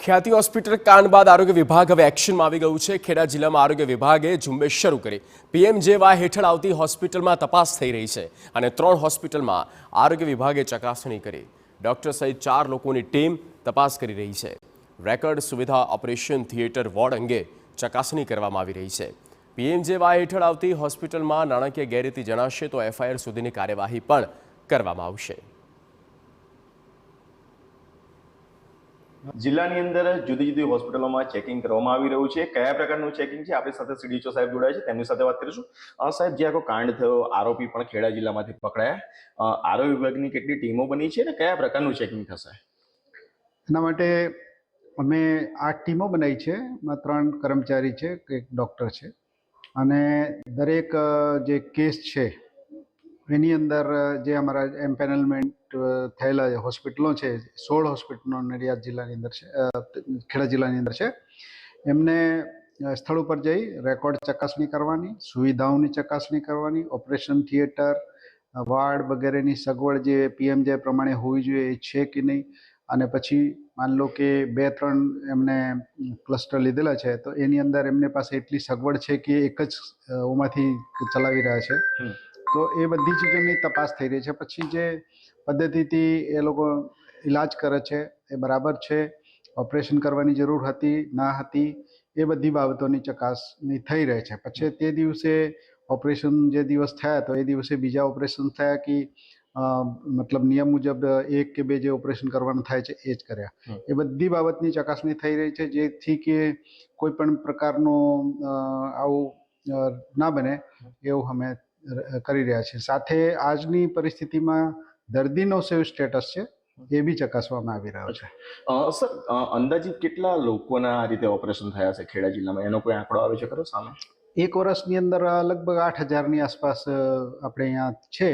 ખ્યાતિ હોસ્પિટલ કાંડ બાદ આરોગ્ય વિભાગ હવે એક્શનમાં આવી ગયું છે। ખેડા જિલ્લામાં આરોગ્ય વિભાગે ઝુંબેશ શરૂ કરી પીએમજેવાય હેઠળ આવતી હોસ્પિટલમાં તપાસ થઈ રહી છે અને 3 હોસ્પિટલમાં આરોગ્ય વિભાગે ચકાસણી કરી। ડોક્ટર સહિત 4 લોકોની ટીમ તપાસ કરી રહી છે। રેકર્ડ સુવિધા ઓપરેશન થિયેટર વોર્ડ અંગે ચકાસણી કરવામાં આવી રહી છે। પીએમજેવાય હેઠળ આવતી હોસ્પિટલમાં નાણાકીય ગેરરીતિ જણાશે તો એફઆઈઆર સુધીની કાર્યવાહી પણ કરવામાં આવશે। જિલ્લાની અંદર જુદી જુદી હોસ્પિટલોમાં ચેકિંગ કરવામાં આવી રહ્યું છે। કયા પ્રકારનું ચેકિંગ છે આપણી સાથે સીડીઓ સાહેબ જોડાયા છે, તેમની સાથે વાત કરીશું। સાહેબ, જે આખો કાંડ થયો, આરોપી પણ ખેડા જિલ્લામાંથી પકડાયા, આરોગ્ય વિભાગની કેટલી ટીમો બની છે અને કયા પ્રકારનું ચેકિંગ થશે? એના માટે અમે 8 ટીમો બનાવી છે। 3 કર્મચારી છે, એક ડૉક્ટર છે અને દરેક જે કેસ છે એની અંદર જે અમારા એમ્પેનલમેન્ટ થયેલા હોસ્પિટલો છે, 16 હોસ્પિટલો નડિયાદ જિલ્લાની અંદર છે, ખેડા જિલ્લાની અંદર છે। એમને સ્થળ ઉપર જઈ રેકોર્ડ ચકાસણી કરવાની, સુવિધાઓની ચકાસણી કરવાની, ઓપરેશન થિયેટર, વાર્ડ વગેરેની સગવડ જે પીએમજે પ્રમાણે હોવી જોઈએ એ છે કે નહીં, અને પછી માન લો કે 2-3 એમને ક્લસ્ટર લીધેલા છે તો એની અંદર એમની પાસે એટલી સગવડ છે કે એક જ ઓમાંથી ચલાવી રહ્યા છે, તો એ બધી ચીજોની તપાસ થઈ રહી છે। પછી જે પદ્ધતિથી એ લોકો ઇલાજ કરે છે એ બરાબર છે, ઓપરેશન કરવાની જરૂર હતી ના હતી, એ બધી બાબતોની ચકાસણી થઈ રહી છે। પછી તે દિવસે ઓપરેશન જે દિવસ થયા તો એ દિવસે બીજા ઓપરેશન થયા કે મતલબ નિયમ મુજબ 1 કે 2 જે ઓપરેશન કરવાનું થાય છે એ જ કર્યા, એ બધી બાબતની ચકાસણી થઈ રહી છે જેથી કે કોઈ પણ પ્રકારનું આવું ના બને એવું અમે કરી રહ્યા છીએ। સાથે આજની પરિસ્થિતિમાં દર્દીનો સેવ સ્ટેટસ છે એ બી ચકાસવામાં આવી રહ્યો છે। સર, અંદાજિત કેટલા લોકોના આ રીતે ઓપરેશન થયા છે ખેડા જિલ્લામાં, એનો કોઈ આંકડો આવે છે ખરો સામે? 1 વર્ષની અંદર લગભગ 8,000ની આસપાસ આપણે અહીંયા છે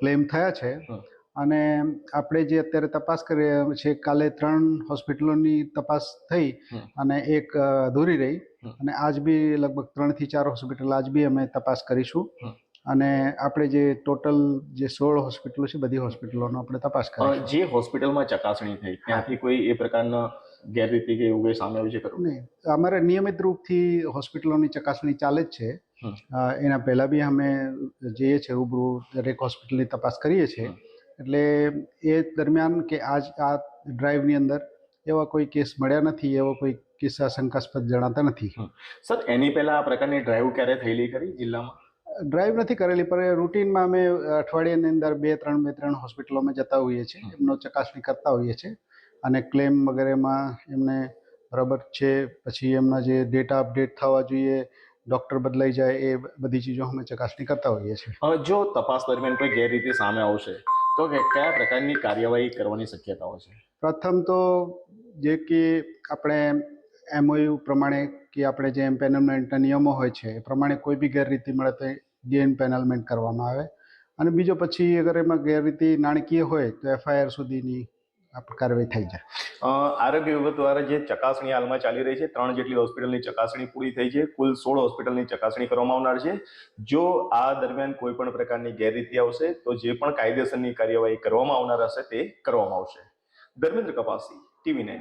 ક્લેમ થયા છે। અને આપણે જે અત્યારે તપાસ કરી રહ્યા છીએ, કાલે 3 હોસ્પિટલોની તપાસ થઈ અને 1 અધૂરી રહી, અને આજ બી લગભગ 3 થી 4 હોસ્પિટલ આજ બી અમે તપાસ કરીશું અને આપણે જે ટોટલ જે 16 હોસ્પિટલો છે બધી હોસ્પિટલોનો આપણે તપાસ કરીશું। જે હોસ્પિટલમાં ચકાસણી થઈ ત્યાંથી કોઈ એ પ્રકારના ગેરરીતિ કે એવું કંઈ સામે આવ્યું છે ખરું? નહીં, અમારે નિયમિત રૂપથી હોસ્પિટલોની ચકાસણી ચાલે જ છે। એના પહેલાં બી અમે જઈએ છીએ રૂબરૂ, દરેક હોસ્પિટલની તપાસ કરીએ છીએ। એટલે એ દરમિયાન કે આ ડ્રાઈવની અંદર એવા કોઈ કેસ મળ્યા નથી, એવો કોઈ કિસ્સા શંકાસ્પદ જણાતા નથી। સર, એની પહેલા આ પ્રકારની ડ્રાઈવ ક્યારે થયેલી ખરી જિલ્લામાં? ડ્રાઈવ નથી કરેલી, પણ રૂટીનમાં અમે અઠવાડિયાની અંદર 2-3 હોસ્પિટલોમાં જતા હોઈએ છીએ, એમનો ચકાસણી કરતા હોઈએ છીએ અને ક્લેમ વગેરેમાં એમને બરાબર છે, પછી એમના જે ડેટા અપડેટ થવા જોઈએ, ડૉક્ટર બદલાઈ જાય, એ બધી ચીજો અમે ચકાસણી કરતા હોઈએ છીએ। જો તપાસ દરમિયાન કોઈ ગેરરીતિ સામે આવશે તો કયા પ્રકારની કાર્યવાહી કરવાની શક્યતાઓ છે? પ્રથમ તો જે કે આપણે MOU પ્રમાણે કે આપણે જે એમ્પેનલમેન્ટના નિયમો હોય છે એ પ્રમાણે કોઈ બી ગેરરીતિ મળે તો ડીએમ્પેનલમેન્ટ કરવામાં આવે, અને બીજો પછી અગર એમાં ગેરરીતિ નાણાકીય હોય તો એફઆઈઆર સુધીની કાર્યવાહી થઈ જાય। આરોગ્ય વિભાગ દ્વારા જે ચકાસણી હાલમાં ચાલી રહી છે, 3 જેટલી હોસ્પિટલની ચકાસણી પૂરી થઈ છે, કુલ 16 હોસ્પિટલની ચકાસણી કરવામાં આવનાર છે। જો આ દરમિયાન કોઈ પણ પ્રકારની ગેરરીતિ આવશે તો જે પણ કાયદેસરની કાર્યવાહી કરવામાં આવનાર હશે તે કરવામાં આવશે। ધર્મેન્દ્ર કપાસી, TV9।